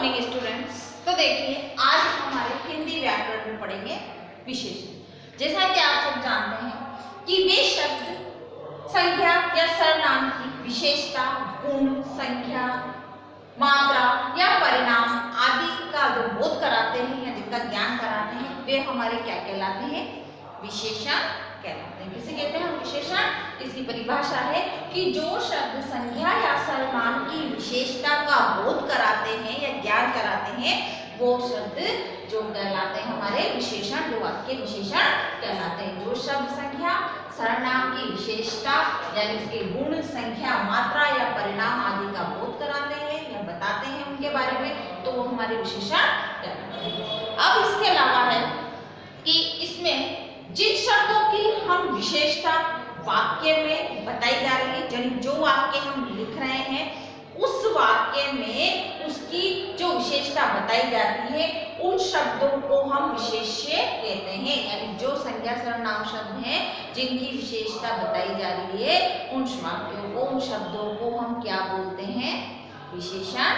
Morning students. तो देखिए आज हम हमारे हिंदी व्याकरण में पढ़ेंगे विशेषण। जैसा कि आप सब जानते हैं कि वे शब्द संख्या या सर्वनाम की विशेषता, गुण, संख्या, मात्रा या परिणाम आदि का जो बोध कराते हैं या जिनका ज्ञान कराते हैं वे हमारे क्या कहलाते हैं? विशेषण कहलाते हैं। किसे कहते हैं हम? विशेषण। इसकी परिभाषा है कि जो शब्द संख्या या सर्वनाम की विशेषता का बोध कराते हैं या ज्ञान कराते हैं वो शब्द जो कहलाते हैं हमारे विशेषण, जो वाक्य विशेषण कहलाते हैं। जो शब्द संख्या, सर्वनाम की विशेषता यानी उसके गुण, संख्या, मात्रा या परिणाम आदि का बोध कराते हैं या बताते हैं उनके बारे में, तो वो हमारे विशेषण कहलाते हैं। अब इसके अलावा है कि इसमें जिन शब्दों की हम विशेषता वाक्य में बताई जा रही है, यानी जो वाक्य हम लिख रहे हैं उस वाक्य में उसकी जो विशेषता बताई जाती है उन शब्दों को हम विशेष्य कहते हैं। यानी जो संज्ञा सर्वनाम शब्द हैं जिनकी विशेषता बताई जा रही है उन वाक्यों को, उन शब्दों को हम क्या बोलते हैं? विशेषण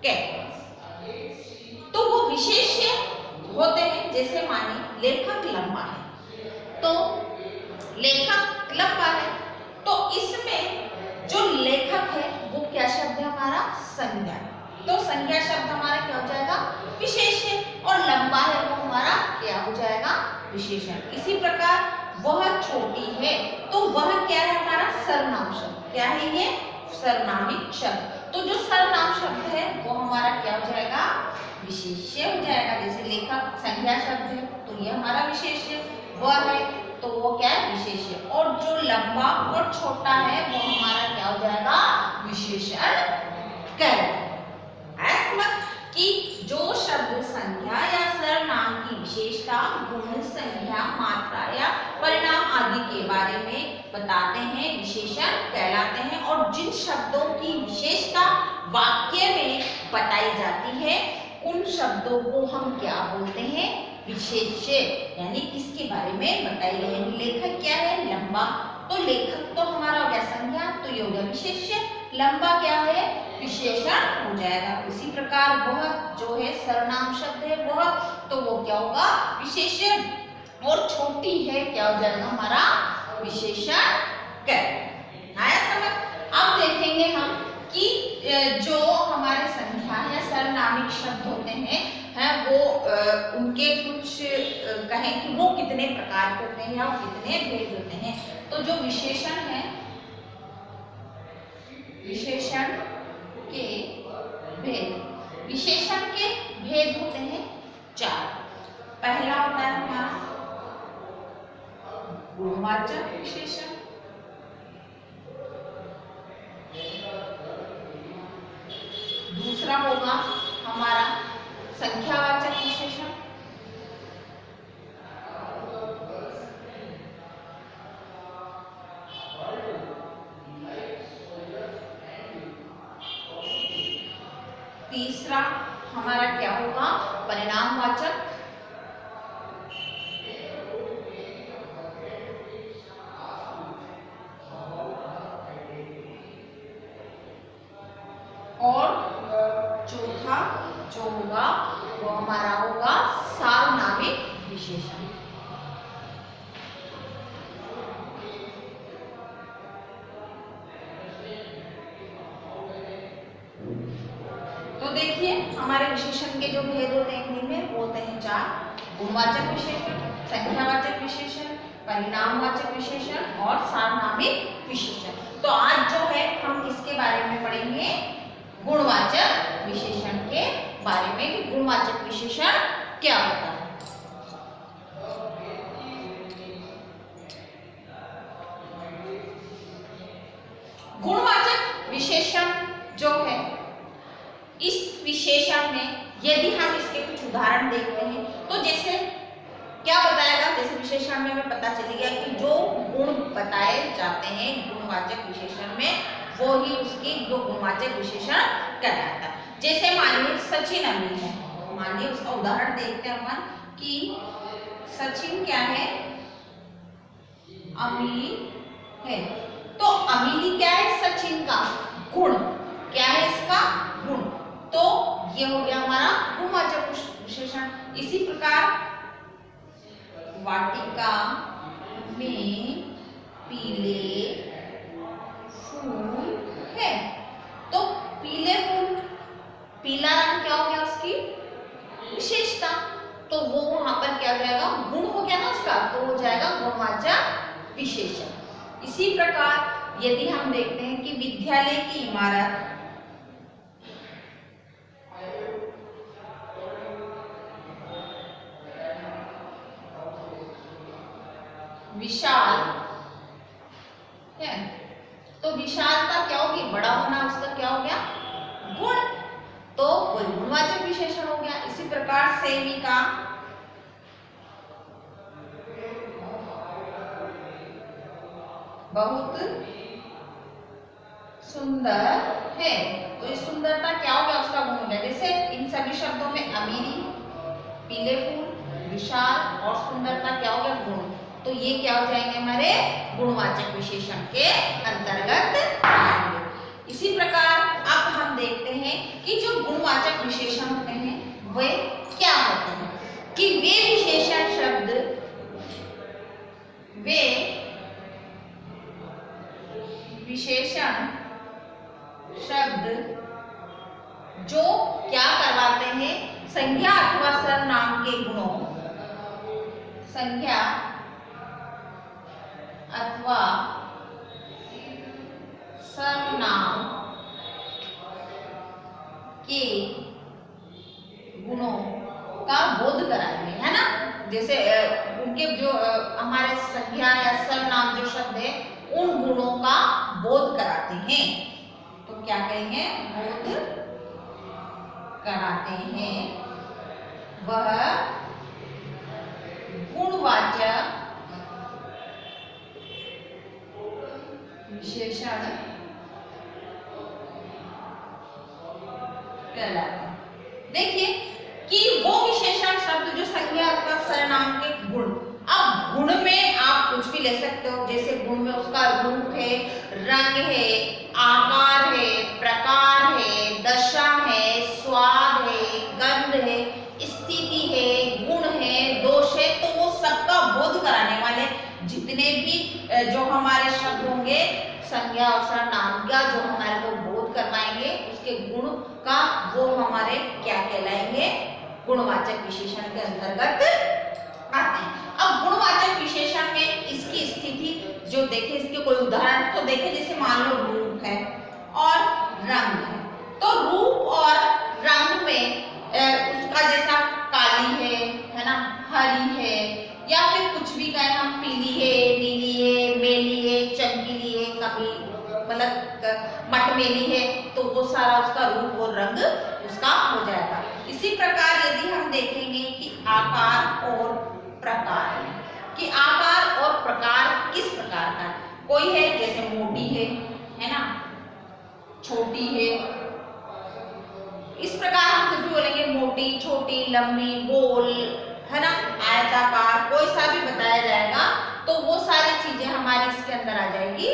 कहते हैं। तो वो विशेष्य होते हैं। जैसे मानिए लेखक लंबा है, तो लेखक लंबा है, तो इसमें जो लेखक है वो क्या शब्द है हमारा? संज्ञा। तो संज्ञा शब्द हमारा क्या हो जाएगा? विशेष्य। और लंबा है वो हमारा क्या हो जाएगा? विशेषण। इसी प्रकार वह छोटी है, तो वह क्या है हमारा? सर्वनाम शब्द। क्या है ये? सर्वनामिक शब्द। तो जो सर्वनाम शब्द है वो हमारा क्या हो जाएगा? विशेष्य हो जाएगा। जैसे लेखक संज्ञा शब्द है तो ये हमारा विशेष्य, वह है तो वो क्या है? विशेष्य। और जो लंबा और छोटा है वो हमारा क्या हो जाएगा? विशेषण कहलाएगा। ऐसा मत कि जो शब्द संख्या या सर्वनाम की विशेषता, गुण, संख्या, मात्रा या परिणाम आदि के बारे में बताते हैं विशेषण कहलाते हैं। और जिन शब्दों की विशेषता वाक्य में बताई जाती है उन शब्दों को हम क्या बोलते हैं? विशेष्य। यानी किसके बारे में बताई गई? यानी लेखक क्या है? लंबा। तो लेखक तो हमारा हो गया संज्ञा, तो ये हो गया विशेष्य। लंबा क्या है? विशेषण हो जाएगा। इसी प्रकार वह जो है सर्वनाम शब्द है वह, तो वो क्या होगा? विशेष्य। और छोटी है क्या हो जाएगा हमारा? विशेषण कहलाएगा। आया समझ? अब देखेंगे हम कि जो हमारे संख्या या सर्वनामिक शब्द होते हैं वो उनके कुछ कहें कि वो कितने प्रकार के होते हैं या कितने भेद होते हैं। तो जो विशेषण है, विशेषण के भेद, विशेषण के भेद होते हैं 4। पहला होता है हमारा गुणवाचक विशेषण, दूसरा होगा हमारा संख्यावाचक विशेषण, तीसरा हमारा क्या होगा? परिणामवाचक, और चौथा जो होगा वो हमारा होगा सार्वनामिक विशेषण। तो देखिए हमारे विशेषण के जो भेद होते हैं हिंदी में वो होते हैं 4। गुणवाचक विशेषण, संख्यावाचक विशेषण, परिणामवाचक विशेषण और सार्वनामिक विशेषण। तो आज जो है हम किसके बारे में पढ़ेंगे? गुणवाचक विशेषण के बारे में कि गुणवाचक विशेषण क्या होता है। गुणवाचक विशेषण जो है, इस विशेषण में यदि हम इसके कुछ उदाहरण देखते हैं तो जैसे क्या बताएगा? जैसे विशेषण में हमें पता चल गया कि जो गुण बताए जाते हैं गुणवाचक विशेषण में वो ही उसकी जो गुणवाचक विशेषण कहलाता है। जैसे मानिए सचिन अमीर है, मानिए उसका उदाहरण देखते हैं अपन कि सचिन क्या है? अमीर है। तो अमीरी क्या है? सचिन का गुण। क्या है इसका? गुण। तो ये हो गया हमारा गुणवाचक विशेषण। इसी प्रकार वाटिका में पीले फूल है, तो पीले फूल, पीला रंग क्या हो गया उसकी विशेषता, तो वो वहां पर क्या हो जाएगा, गुण हो गया ना उसका, तो हो जाएगा गुणवाचक विशेषण। इसी प्रकार यदि हम देखते हैं कि विद्यालय की इमारत विशाल है, तो विशालता क्या होगी, बड़ा होना, उसका क्या हो गया गुण, तो वो गुणवाचक विशेषण हो गया। इसी प्रकार सेविका बहुत सुंदर है, तो इस सुंदरता क्या हो गया, उसका गुण हो गया। जैसे इन सभी शब्दों में अमीरी, पीले फूल, विशाल और सुंदरता क्या हो गया गुण, तो ये क्या हो जाएंगे हमारे गुणवाचक विशेषण के अंतर्गत आएंगे। इसी प्रकार अब हम देखते हैं कि जो गुणवाचक विशेषण होते हैं वे क्या होते हैं, कि वे विशेषण शब्द, वे विशेषण शब्द जो क्या करवाते हैं, संज्ञा अथवा सर्वनाम के गुणों, संज्ञा अथवा सर्वनाम के गुणों का बोध कराएंगे, है ना। जैसे उनके जो हमारे संज्ञा या सर्वनाम जो शब्द है उन गुणों का बोध कराते हैं, तो क्या कहेंगे, बोध कराते हैं, वह गुणवाचक विशेषण कहलाते हैं। देखिए कि वो विशेषण शब्द जो संज्ञा अथवा सर्वनाम के गुण, अब गुण में आप कुछ भी ले सकते हो, जैसे गुण में उसका रूप है, रंग है, आकार है, प्रकार है, दशा है, स्वाद है, गंध है, स्थिति है, गुण है, दोष है, तो वो सबका बोध कराने वाले जितने भी जो हमारे शब्द होंगे संज्ञा और सर्वनाम का जो हमारे को बोध करवाएंगे उसके गुण का, वो हमारे क्या कहलाएंगे, गुणवाचक विशेषण के अंतर्गत आते हैं। अब गुणवाचक विशेषण में इसकी स्थिति जो देखें, इसके कोई उदाहरण तो देखें, जैसे मान लो रूप है और रंग है, तो रूप और रंग में उसका जैसा काली है ना, हरी है, या फिर कुछ भी कहें हम, पीली है, नीली है, मेली है, चमकीली है, कभी मतलब मटमेली है, तो वो सारा उसका रूप और रंग उसका हो जाएगा। इसी प्रकार यदि हम देखेंगे कि आकार और प्रकार, कि आकार और प्रकार किस प्रकार का, कोई है जैसे मोटी है ना, छोटी है, इस प्रकार हम कुछ भी बोलेंगे, मोटी, छोटी, लंबी, गोल, है ना, आयताकार, कोई सा भी बताया जाएगा तो वो सारी चीजें हमारी इसके अंदर आ जाएगी,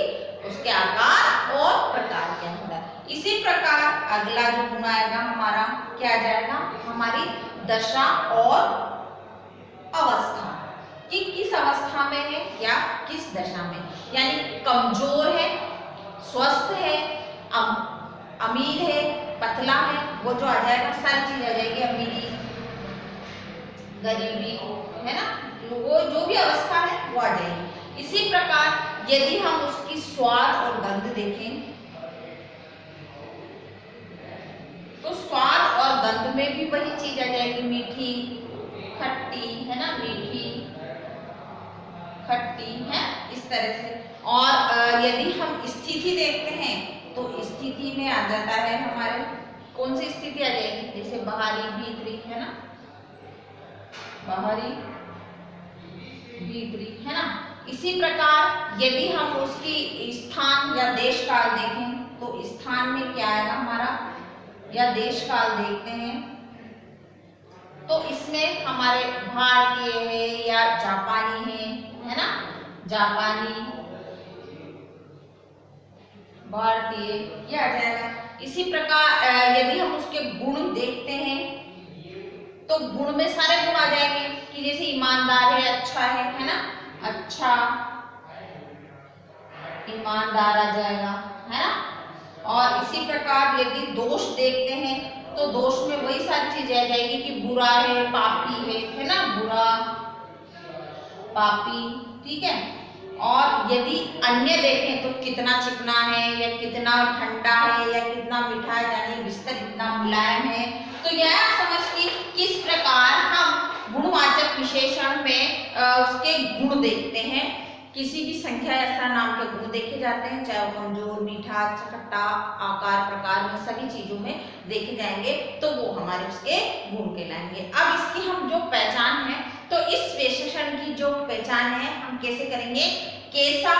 उसके आकार और प्रकार के अंदर। इसी प्रकार अगला जो गुण आएगा हमारा क्या आ जाएगा, हमारी दशा और अवस्था, कि किस अवस्था में है या किस दशा में, यानी कमजोर है, स्वस्थ है, अमीर है, पतला है, वो जो आ जाएगा सारी चीज आ जाएगी, अमीरी, गरीबी, है ना, वो जो भी अवस्था है वो आ जाएगी। इसी प्रकार यदि हम उसकी स्वाद और गंध देखें तो स्वाद और गंध में भी वही चीज आ जाएगी, मीठी, खट्टी, है ना, मीठी, खट्टी, है इस तरह से। और यदि हम स्थिति देखते हैं तो स्थिति में आ जाता है हमारे, कौन सी स्थिति आ जाएगी, जैसे बाहरी, भीतरी, है ना, बाहरी, भीतरी, है ना। इसी प्रकार यदि हम उसकी स्थान या देश काल देखें तो स्थान में क्या आएगा हमारा, या देश काल देखते हैं तो इसमें हमारे भारतीय है या जापानी है ना, जापानी, भारतीय, ये आ जाएगा। इसी प्रकार यदि हम उसके गुण देखते हैं तो गुण में सारे गुण आ जाएंगे कि जैसे ईमानदार है, अच्छा है ना, अच्छा ईमानदार आ जाएगा, है ना। और इसी प्रकार यदि दोष देखते हैं तो दोष में वही सारी चीजें आ जाएगी कि बुरा है, पापी है ना, बुरा पापी, ठीक है। और यदि अन्य देखें तो कितना चिकना है या कितना ठंडा है या कितना मीठा है, यानी बिस्तर कितना मुलायम है। तो यह समझ कि किस प्रकार हम गुणवाचक विशेषण में उसके गुण देखते हैं। किसी भी संख्या या सर्वनाम के गुण देखे जाते हैं, चाहे वो कमजोर, मीठा, खट्टा, आकार, प्रकार में सभी चीजों में देखे जाएंगे, तो वो हमारे उसके गुण कहलाएंगे। अब इसकी हम जो पहचान है, तो इस विशेषण की जो पहचान है हम कैसे करेंगे, कैसा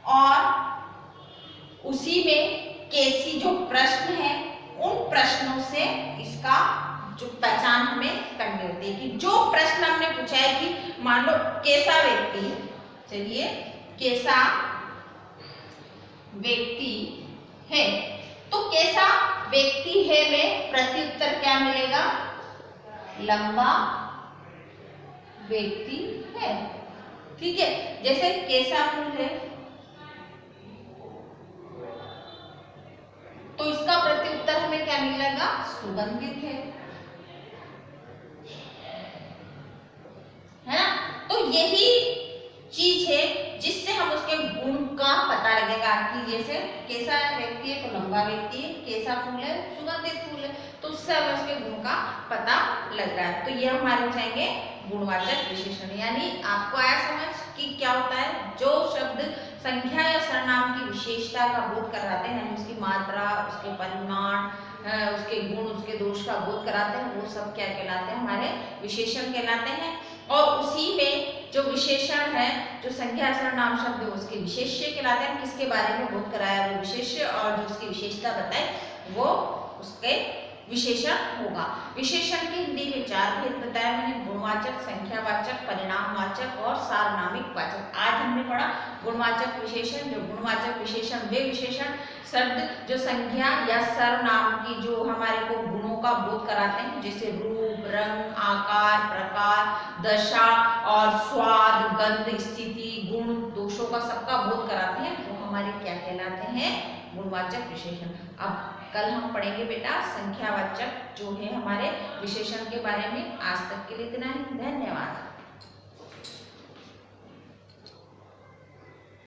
और उसी में कैसी जो प्रश्न है उन प्रश्नों से इसका जो पहचान हमें करनी होती है। कि जो प्रश्न हमने पूछा है कि मान लो कैसा व्यक्ति है, चलिए कैसा व्यक्ति है, तो कैसा व्यक्ति है में प्रत्युत्तर क्या मिलेगा, लंबा व्यक्ति है, ठीक है। जैसे कैसा फूल है तो इसका प्रत्युत्तर हमें क्या मिलेगा, सुगंधित है ना। तो यही चीज है जिससे हम उसके गुण का पता लगेगा कि जैसे कैसा व्यक्ति है तो लंबा व्यक्ति है, कैसा फूल है सुगंधित फूल है, तो उससे हमें उसके गुण का पता लग रहा है। तो ये हमारे चाहेंगे गुणवाचक विशेषण। यानी आपको आया समझ कि क्या होता है, जो शब्द संख्या या सर्वनाम की विशेषता का बोध कराते हैं, यानी उसकी मात्रा, उसके परिमाण, उसके गुण, उसके दोष का बोध कराते हैं, वो सब क्या कहलाते हैं, हमारे विशेषण कहलाते हैं। और उसी में जो विशेषण है, जो संख्या सर्वनाम शब्द है उसके विशेष्य कहलाते हैं। किसके बारे में बोध कराया वो विशेष्य, और जो उसकी विशेषता बताए वो उसके विशेषण होगा। विशेषण के हिंदी में 4 भेद बताया मैंने, गुणवाचक, संख्यावाचक, परिणामवाचक और सार्वनामिक वाचक। आज हमने पढ़ा गुणवाचक विशेषण। जो गुणवाचक विशेषण वे विशेषण शब्द जो संख्या या सर्वनाम की जो हमारे को गुणों का बोध कराते हैं, जैसे रूप, रंग, आकार, प्रकार, दशा और स्वाद, गंध, स्थिति, गुण, दोषों का सबका बोध कराते हैं, वो हमारे क्या कहलाते हैं, गुणवाचक विशेषण। अब कल हम पढ़ेंगे बेटा संख्यावाचक जो है हमारे विशेषण के बारे में। आज तक के लिए इतना ही, धन्यवाद।